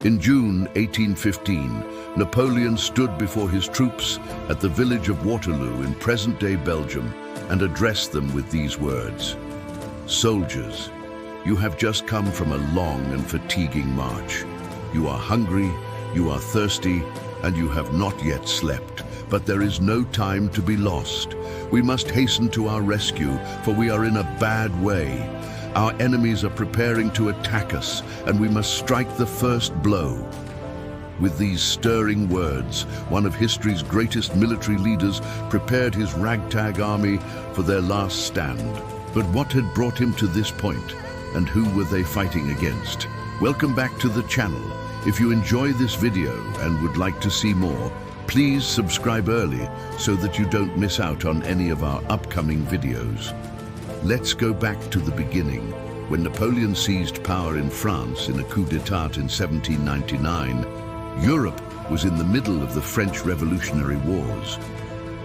In June 1815, Napoleon stood before his troops at the village of Waterloo in present-day Belgium and addressed them with these words: "Soldiers, you have just come from a long and fatiguing march. You are hungry, you are thirsty, and you have not yet slept. But there is no time to be lost. We must hasten to our rescue, for we are in a bad way. Our enemies are preparing to attack us, and we must strike the first blow." With these stirring words, one of history's greatest military leaders prepared his ragtag army for their last stand. But what had brought him to this point, and who were they fighting against? Welcome back to the channel. If you enjoy this video and would like to see more, please subscribe early so that you don't miss out on any of our upcoming videos. Let's go back to the beginning, when Napoleon seized power in France in a coup d'etat in 1799. Europe was in the middle of the French Revolutionary Wars.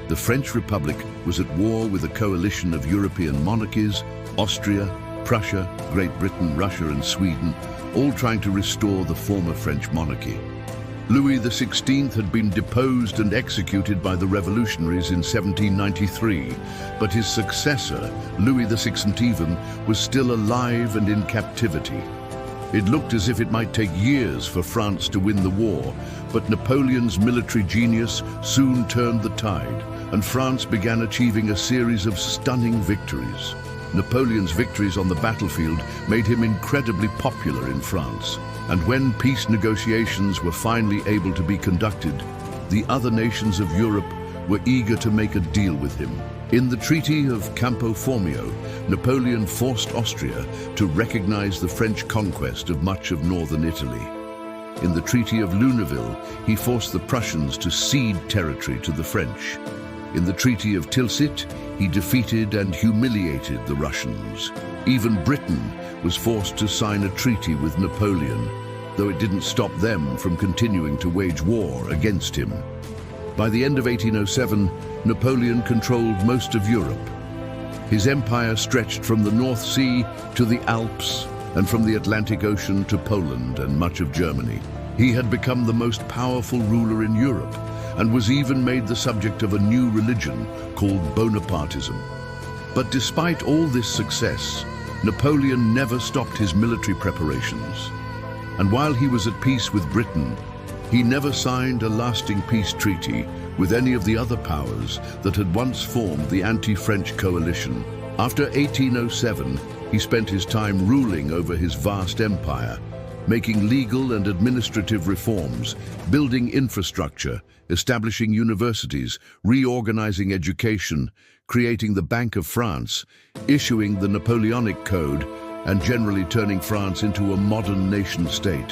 The French Republic was at war with a coalition of European monarchies: Austria, Prussia, Great Britain, Russia, and Sweden, all trying to restore the former French monarchy. Louis XVI had been deposed and executed by the revolutionaries in 1793, but his successor, Louis XVI, was still alive and in captivity. It looked as if it might take years for France to win the war, but Napoleon's military genius soon turned the tide, and France began achieving a series of stunning victories. Napoleon's victories on the battlefield made him incredibly popular in France, and when peace negotiations were finally able to be conducted, the other nations of Europe were eager to make a deal with him. In the Treaty of Campo Formio, Napoleon forced Austria to recognize the French conquest of much of northern Italy. In the Treaty of Luneville, he forced the Prussians to cede territory to the French. In the Treaty of Tilsit, he defeated and humiliated the Russians. Even Britain was forced to sign a treaty with Napoleon, though it didn't stop them from continuing to wage war against him. By the end of 1807, Napoleon controlled most of Europe. His empire stretched from the North Sea to the Alps, and from the Atlantic Ocean to Poland and much of Germany. He had become the most powerful ruler in Europe, and was even made the subject of a new religion called Bonapartism. But despite all this success, Napoleon never stopped his military preparations. And while he was at peace with Britain, he never signed a lasting peace treaty with any of the other powers that had once formed the anti-French coalition. After 1807, he spent his time ruling over his vast empire, making legal and administrative reforms, building infrastructure, establishing universities, reorganizing education, creating the Bank of France, issuing the Napoleonic Code, and generally turning France into a modern nation-state.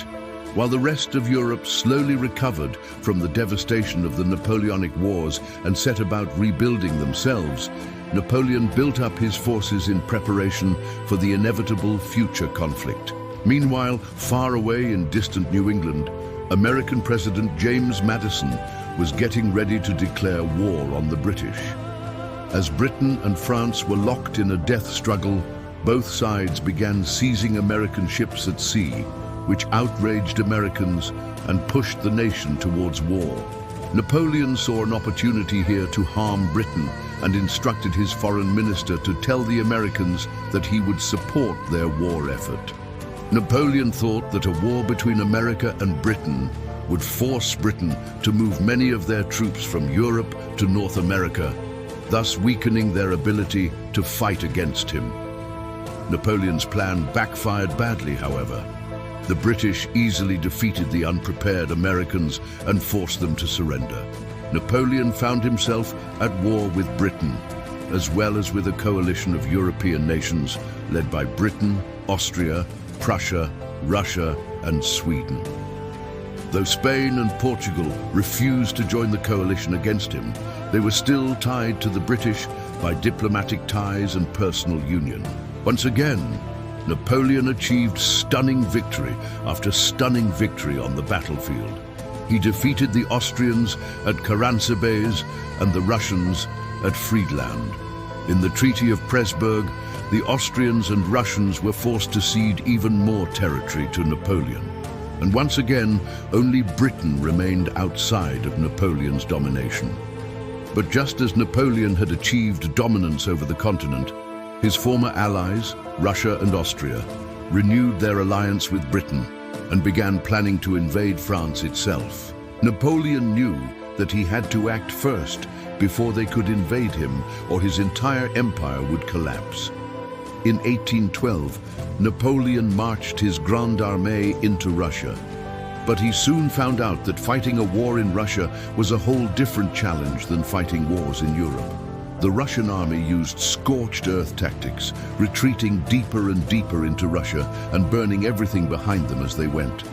While the rest of Europe slowly recovered from the devastation of the Napoleonic Wars and set about rebuilding themselves, Napoleon built up his forces in preparation for the inevitable future conflict. Meanwhile, far away in distant New England, American President James Madison was getting ready to declare war on the British. As Britain and France were locked in a death struggle, both sides began seizing American ships at sea, which outraged Americans and pushed the nation towards war. Napoleon saw an opportunity here to harm Britain and instructed his foreign minister to tell the Americans that he would support their war effort. Napoleon thought that a war between America and Britain would force Britain to move many of their troops from Europe to North America, thus weakening their ability to fight against him. Napoleon's plan backfired badly, however. The British easily defeated the unprepared Americans and forced them to surrender. Napoleon found himself at war with Britain, as well as with a coalition of European nations led by Britain, Austria, Prussia, Russia, and Sweden. Though Spain and Portugal refused to join the coalition against him, they were still tied to the British by diplomatic ties and personal union. Once again, Napoleon achieved stunning victory after stunning victory on the battlefield. He defeated the Austrians at Karansebes and the Russians at Friedland. In the Treaty of Pressburg, the Austrians and Russians were forced to cede even more territory to Napoleon. and once again, only Britain remained outside of Napoleon's domination. But just as Napoleon had achieved dominance over the continent, his former allies, Russia and Austria, renewed their alliance with Britain and began planning to invade France itself. Napoleon knew that he had to act first before they could invade him, or his entire empire would collapse. In 1812, Napoleon marched his Grande Armée into Russia. But he soon found out that fighting a war in Russia was a whole different challenge than fighting wars in Europe. The Russian army used scorched earth tactics, retreating deeper and deeper into Russia and burning everything behind them as they went.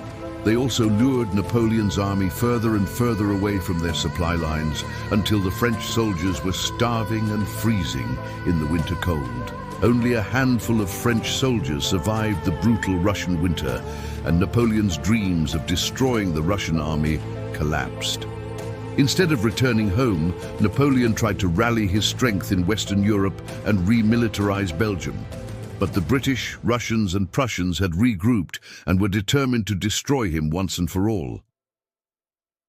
They also lured Napoleon's army further and further away from their supply lines until the French soldiers were starving and freezing in the winter cold. Only a handful of French soldiers survived the brutal Russian winter, and Napoleon's dreams of destroying the Russian army collapsed. Instead of returning home, Napoleon tried to rally his strength in Western Europe and remilitarize Belgium. But the British, Russians and Prussians had regrouped and were determined to destroy him once and for all.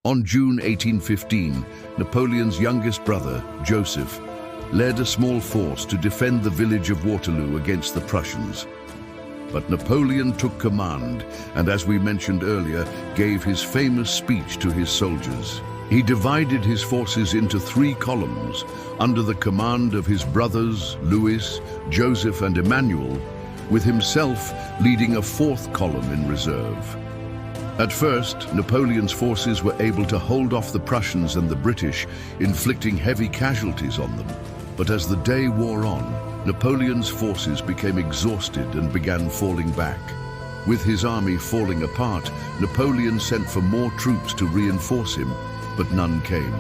On June 1815, Napoleon's youngest brother, Joseph, led a small force to defend the village of Waterloo against the Prussians. But Napoleon took command and, as we mentioned earlier, gave his famous speech to his soldiers. He divided his forces into 3 columns under the command of his brothers Louis, Joseph and Emmanuel, with himself leading a 4th column in reserve. At first, Napoleon's forces were able to hold off the Prussians and the British, inflicting heavy casualties on them. But as the day wore on, Napoleon's forces became exhausted and began falling back. With his army falling apart, Napoleon sent for more troops to reinforce him, but none came.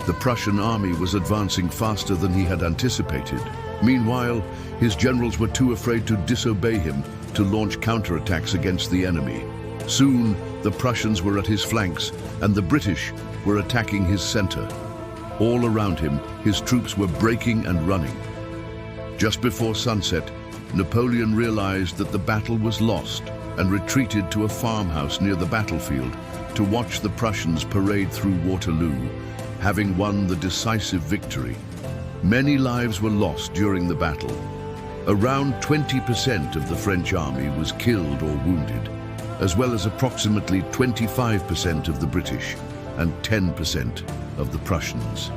The Prussian army was advancing faster than he had anticipated. Meanwhile, his generals were too afraid to disobey him to launch counterattacks against the enemy. Soon, the Prussians were at his flanks, and the British were attacking his center. All around him, his troops were breaking and running. Just before sunset, Napoleon realized that the battle was lost and retreated to a farmhouse near the battlefield to watch the Prussians parade through Waterloo, having won the decisive victory. Many lives were lost during the battle. Around 20% of the French army was killed or wounded, as well as approximately 25% of the British and 10% of the Prussians.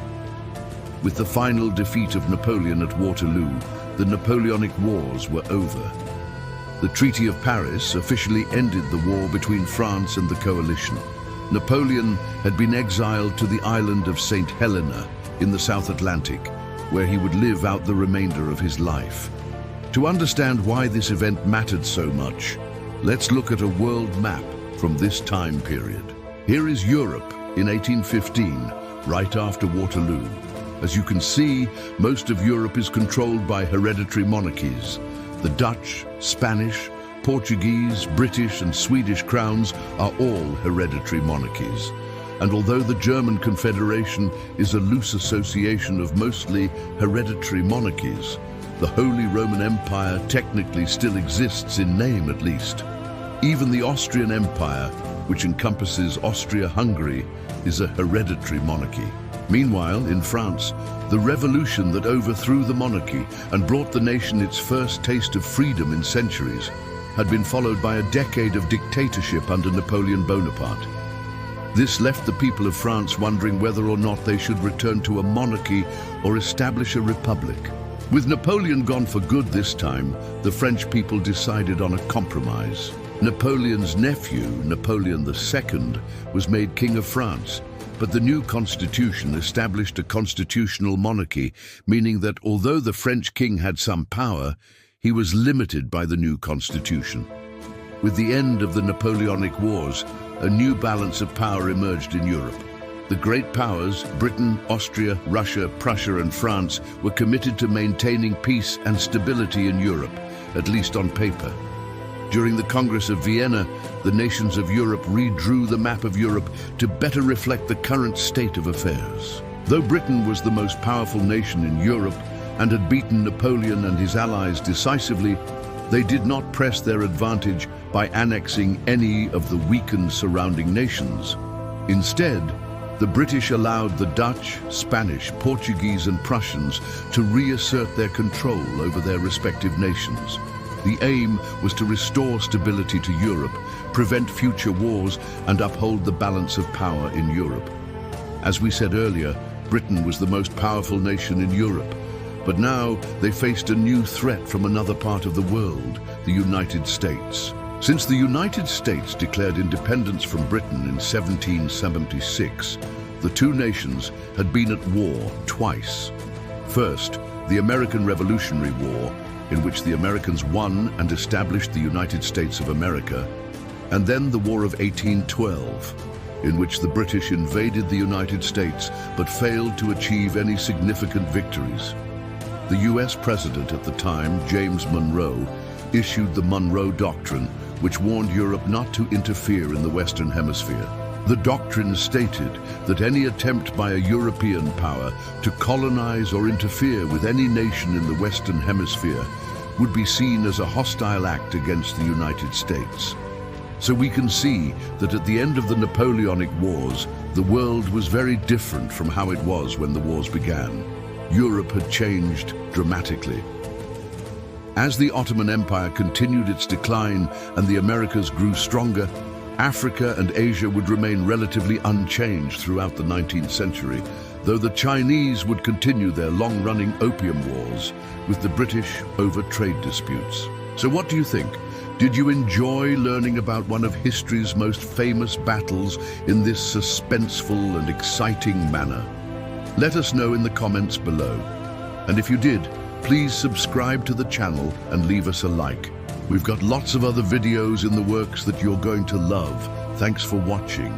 With the final defeat of Napoleon at Waterloo, the Napoleonic Wars were over. The Treaty of Paris officially ended the war between France and the coalition. Napoleon had been exiled to the island of St. Helena in the South Atlantic, where he would live out the remainder of his life. To understand why this event mattered so much, let's look at a world map from this time period. Here is Europe in 1815, right after Waterloo. As you can see, most of Europe is controlled by hereditary monarchies. The Dutch, Spanish, Portuguese, British and Swedish crowns are all hereditary monarchies. And although the German Confederation is a loose association of mostly hereditary monarchies, the Holy Roman Empire technically still exists in name at least. Even the Austrian Empire, which encompasses Austria-Hungary, is a hereditary monarchy. Meanwhile, in France, the revolution that overthrew the monarchy and brought the nation its first taste of freedom in centuries had been followed by a decade of dictatorship under Napoleon Bonaparte. This left the people of France wondering whether or not they should return to a monarchy or establish a republic. With Napoleon gone for good this time, the French people decided on a compromise. Napoleon's nephew, Napoleon II, was made King of France, but the new constitution established a constitutional monarchy, meaning that although the French king had some power, he was limited by the new constitution. With the end of the Napoleonic Wars, a new balance of power emerged in Europe. The great powers, Britain, Austria, Russia, Prussia and France, were committed to maintaining peace and stability in Europe, at least on paper. During the Congress of Vienna, the nations of Europe redrew the map of Europe to better reflect the current state of affairs. Though Britain was the most powerful nation in Europe and had beaten Napoleon and his allies decisively, They did not press their advantage by annexing any of the weakened surrounding nations. Instead, the British allowed the Dutch, Spanish, Portuguese and Prussians to reassert their control over their respective nations. The aim was to restore stability to Europe, prevent future wars and uphold the balance of power in Europe. As we said earlier, Britain was the most powerful nation in Europe, but now they faced a new threat from another part of the world, the United States. Since the United States declared independence from Britain in 1776, the two nations had been at war twice. First, the American Revolutionary War, in which the Americans won and established the United States of America, and then the War of 1812, in which the British invaded the United States but failed to achieve any significant victories. The US president at the time, James Monroe, issued the Monroe Doctrine, which warned Europe not to interfere in the Western Hemisphere. The doctrine stated that any attempt by a European power to colonize or interfere with any nation in the Western Hemisphere would be seen as a hostile act against the United States. So we can see that at the end of the Napoleonic Wars, the world was very different from how it was when the wars began. Europe had changed dramatically. As the Ottoman Empire continued its decline and the Americas grew stronger, Africa and Asia would remain relatively unchanged throughout the 19th century, though the Chinese would continue their long-running opium wars with the British over trade disputes. So what do you think? Did you enjoy learning about one of history's most famous battles in this suspenseful and exciting manner? Let us know in the comments below. And if you did, please subscribe to the channel and leave us a like. We've got lots of other videos in the works that you're going to love. Thanks for watching.